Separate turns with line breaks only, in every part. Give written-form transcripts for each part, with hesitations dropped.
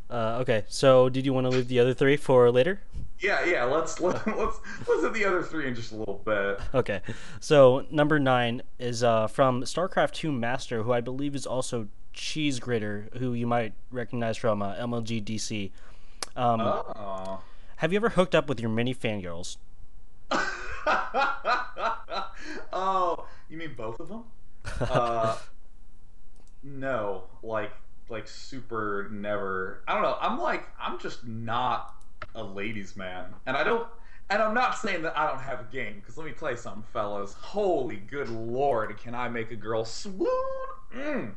Okay, so did you want to leave the other three for later?
Yeah, yeah. Let's
Uh,
let's hit the other three in just a little bit.
okay, so number nine is from StarCraft 2 Master, who I believe is also Cheese Grater, who you might recognize from MLG DC. Um,
Oh.
have you ever hooked up with your mini fangirls?
Oh, you mean both of them? Uh, no, like super never. I don't know. I'm just not a ladies' man, and I don't. And I'm not saying that I don't have a game, because let me play something, fellas. Holy good lord, can I make a girl swoon? Mm.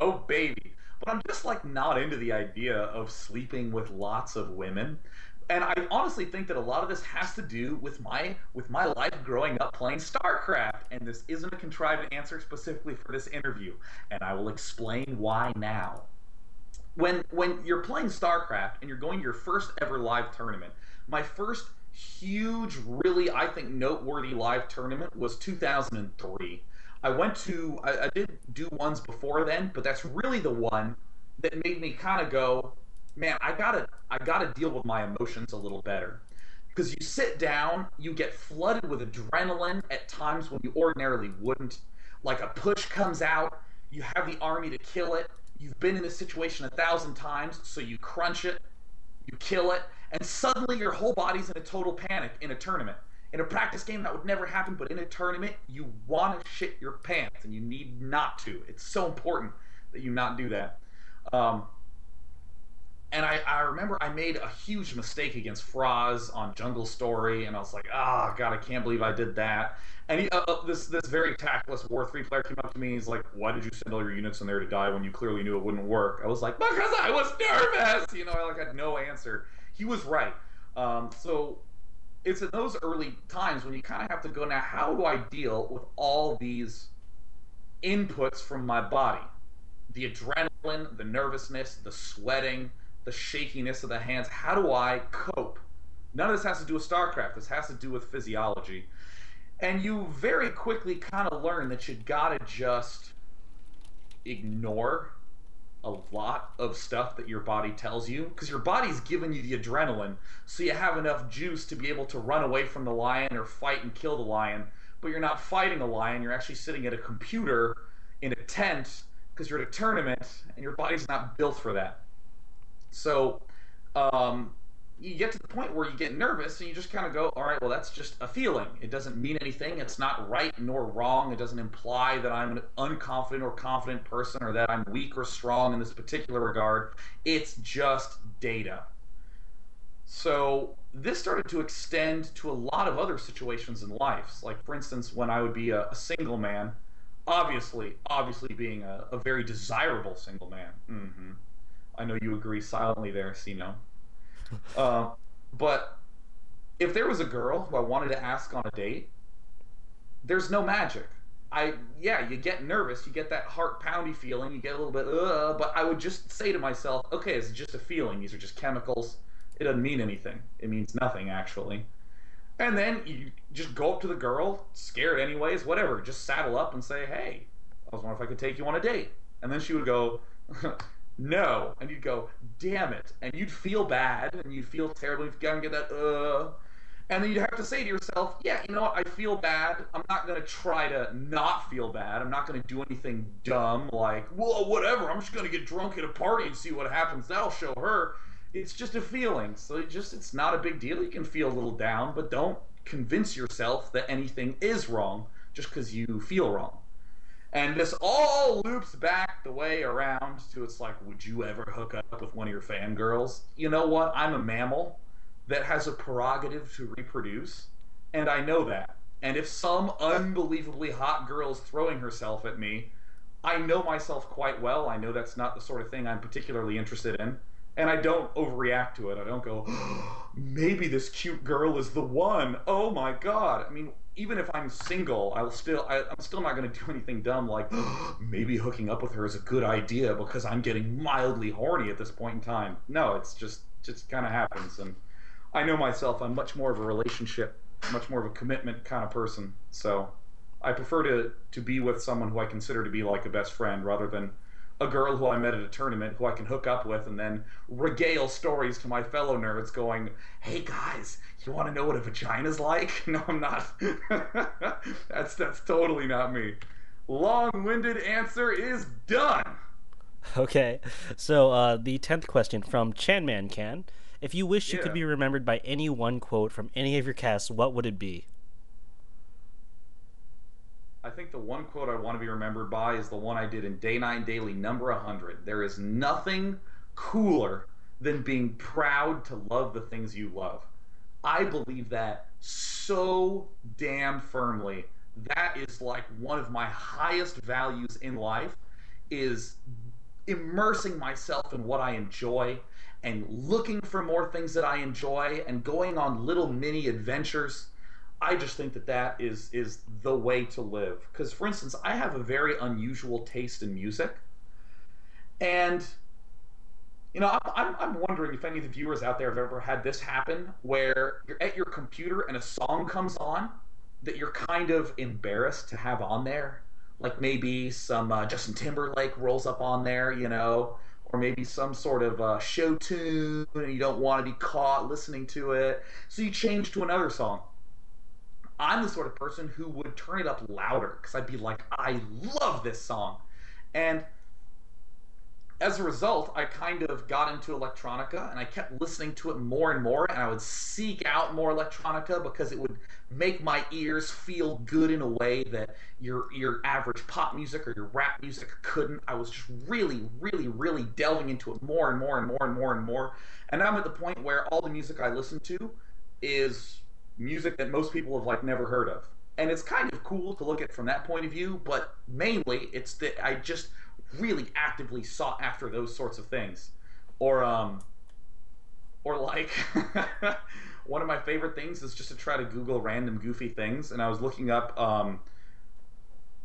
Oh baby. But I'm just like not into the idea of sleeping with lots of women. And I honestly think that a lot of this has to do with my life growing up playing StarCraft. And this isn't a contrived answer specifically for this interview. And I will explain why now. When you're playing StarCraft and you're going to your first ever live tournament, my first huge, really I think noteworthy live tournament was 2003. I did do ones before then, but that's really the one that made me kind of go, man, I gotta deal with my emotions a little better. Because you sit down, you get flooded with adrenaline at times when you ordinarily wouldn't. Like a push comes out, you have the army to kill it. You've been in this situation 1,000 times, so you crunch it, you kill it, and suddenly your whole body's in a total panic in a tournament. In a practice game, that would never happen, but in a tournament, you want to shit your pants, and you need not to. It's so important that you not do that. Um, and I remember I made a huge mistake against Froz on Jungle Story, and I was like, oh god, I can't believe I did that. And this very tactless War 3 player came up to me. He's like, "Why did you send all your units in there to die when you clearly knew it wouldn't work?" I was like, "Because I was nervous." I like had no answer. He was right. So it's in those early times when you kind of have to go, now, how do I deal with all these inputs from my body? The adrenaline, the nervousness, the sweating, the shakiness of the hands. How do I cope? None of this has to do with StarCraft. This has to do with physiology. And you very quickly kind of learn that you gotta just ignore a lot of stuff that your body tells you, because your body's giving you the adrenaline, so you have enough juice to be able to run away from the lion or fight and kill the lion. But you're not fighting a lion, you're actually sitting at a computer in a tent because you're at a tournament, and your body's not built for that. So um, you get to the point where you get nervous and you just kind of go, all right, well, that's just a feeling. It doesn't mean anything. It's not right nor wrong. It doesn't imply that I'm an unconfident or confident person, or that I'm weak or strong in this particular regard. It's just data. So this started to extend to a lot of other situations in life. Like, for instance, when I would be a single man, obviously being a very desirable single man. I know you agree silently there, Sino. Uh, but if there was a girl who I wanted to ask on a date, there's no magic. Yeah, you get nervous, you get that heart poundy feeling, you get a little bit, but I would just say to myself, okay, it's just a feeling. These are just chemicals. It doesn't mean anything. It means nothing, actually. And then you just go up to the girl, scared anyways, whatever. Just saddle up and say, hey, I was wondering if I could take you on a date. And then she would go, no. And you'd go, damn it. And you'd feel bad and you'd feel terrible. You'd kind of get that, And then you'd have to say to yourself, yeah, you know what? I feel bad. I'm not going to try to not feel bad. I'm not going to do anything dumb like, well, whatever. I'm just going to get drunk at a party and see what happens. That'll show her. It's just a feeling. So it's not a big deal. You can feel a little down, but don't convince yourself that anything is wrong just because you feel wrong. And this all loops back the way around to, it's like, would you ever hook up with one of your fangirls? You know what? I'm a mammal that has a prerogative to reproduce, and I know that. And if some unbelievably hot girl is throwing herself at me, I know myself quite well. I know that's not the sort of thing I'm particularly interested in. And I don't overreact to it. I don't go, oh, maybe this cute girl is the one. Oh my god. I mean, even if I'm single, I'm still not going to do anything dumb like, oh, maybe hooking up with her is a good idea because I'm getting mildly horny at this point in time. No, it's just kind of happens. And I know myself. I'm much more of a relationship, much more of a commitment kind of person. So I prefer to be with someone who I consider to be like a best friend, rather than a girl who I met at a tournament who I can hook up with and then regale stories to my fellow nerds going, hey guys, you want to know what a vagina's like? No, I'm not. That's totally not me. Long-winded answer is done.
Okay, so the 10th question from Chanman Can. If you wished you could
Yeah.
be remembered by any one quote from any of your casts, what would it be?
I think the one quote I want to be remembered by is the one I did in Day 9 Daily number 100. There is nothing cooler than being proud to love the things you love. I believe that so damn firmly. That is like one of my highest values in life is immersing myself in what I enjoy and looking for more things that I enjoy and going on little mini adventures. I just think that that is the way to live. Because, for instance, I have a very unusual taste in music, and I'm wondering if any of the viewers out there have ever had this happen where you're at your computer and a song comes on that you're kind of embarrassed to have on there. Like maybe some Justin Timberlake rolls up on there, or maybe some sort of show tune and you don't want to be caught listening to it. So you change to another song. I'm the sort of person who would turn it up louder because I'd be like, I love this song. And as a result, I kind of got into electronica and I kept listening to it more and more. And I would seek out more electronica because it would make my ears feel good in a way that your average pop music or your rap music couldn't. I was just really, really, really delving into it more and more and more and more and more. And now I'm at the point where all the music I listen to is music that most people have like never heard of. And it's kind of cool to look at from that point of view, but mainly it's that I just really actively sought after those sorts of things. Or like one of my favorite things is just to try to Google random goofy things, and I was looking up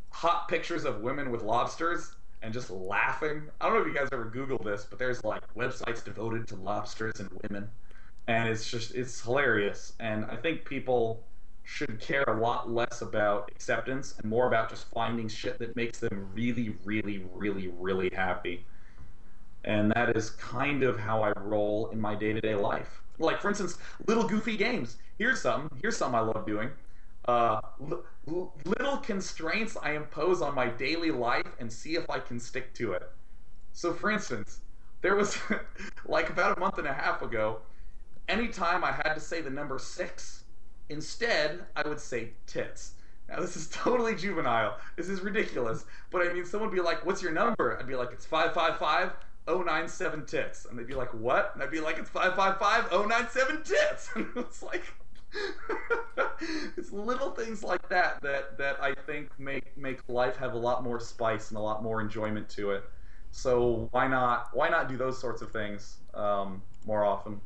hot pictures of women with lobsters and just laughing. I don't know if you guys ever Googled this, but there's like websites devoted to lobsters and women, and it's hilarious. And I think people should care a lot less about acceptance and more about just finding shit that makes them really, really, really, really happy. And that is kind of how I roll in my day-to-day life. Like, for instance, little goofy games. Here's something I love doing. Little constraints I impose on my daily life and see if I can stick to it. So, for instance, there was like about a month and a half ago, anytime I had to say the number six, instead I would say tits. Now this is totally juvenile. This is ridiculous. But I mean, someone would be like, "What's your number?" I'd be like, "It's 555 097 tits," and they'd be like, "What?" And I'd be like, "It's 555 097 tits." And it's like, it's little things like that I think make life have a lot more spice and a lot more enjoyment to it. So why not do those sorts of things more often?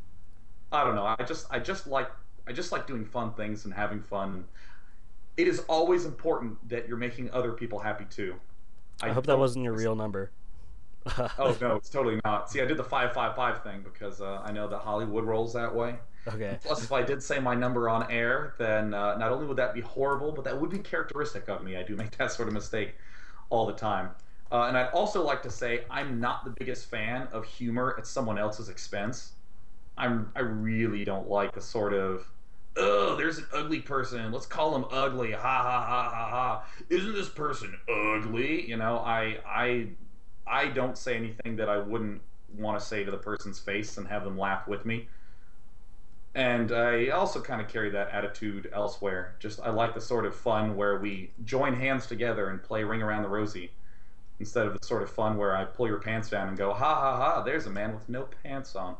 I don't know. I just like doing fun things and having fun. It is always important that you're making other people happy too.
I
I
hope that
don't.
wasn't your real number.
Oh no, it's totally not. See, I did the 555 thing because I know that Hollywood rolls that way.
Okay.
And plus, if I did say my number on air, then not only would that be horrible, but that would be characteristic of me. I do make that sort of mistake all the time. And I'd also like to say I'm not the biggest fan of humor at someone else's expense. I really don't like the sort of, oh, there's an ugly person. Let's call him ugly. Ha ha ha ha ha. Isn't this person ugly? I don't say anything that I wouldn't want to say to the person's face and have them laugh with me. And I also kind of carry that attitude elsewhere. Just I like the sort of fun where we join hands together and play Ring Around the Rosie instead of the sort of fun where I pull your pants down and go, ha ha ha, there's a man with no pants on.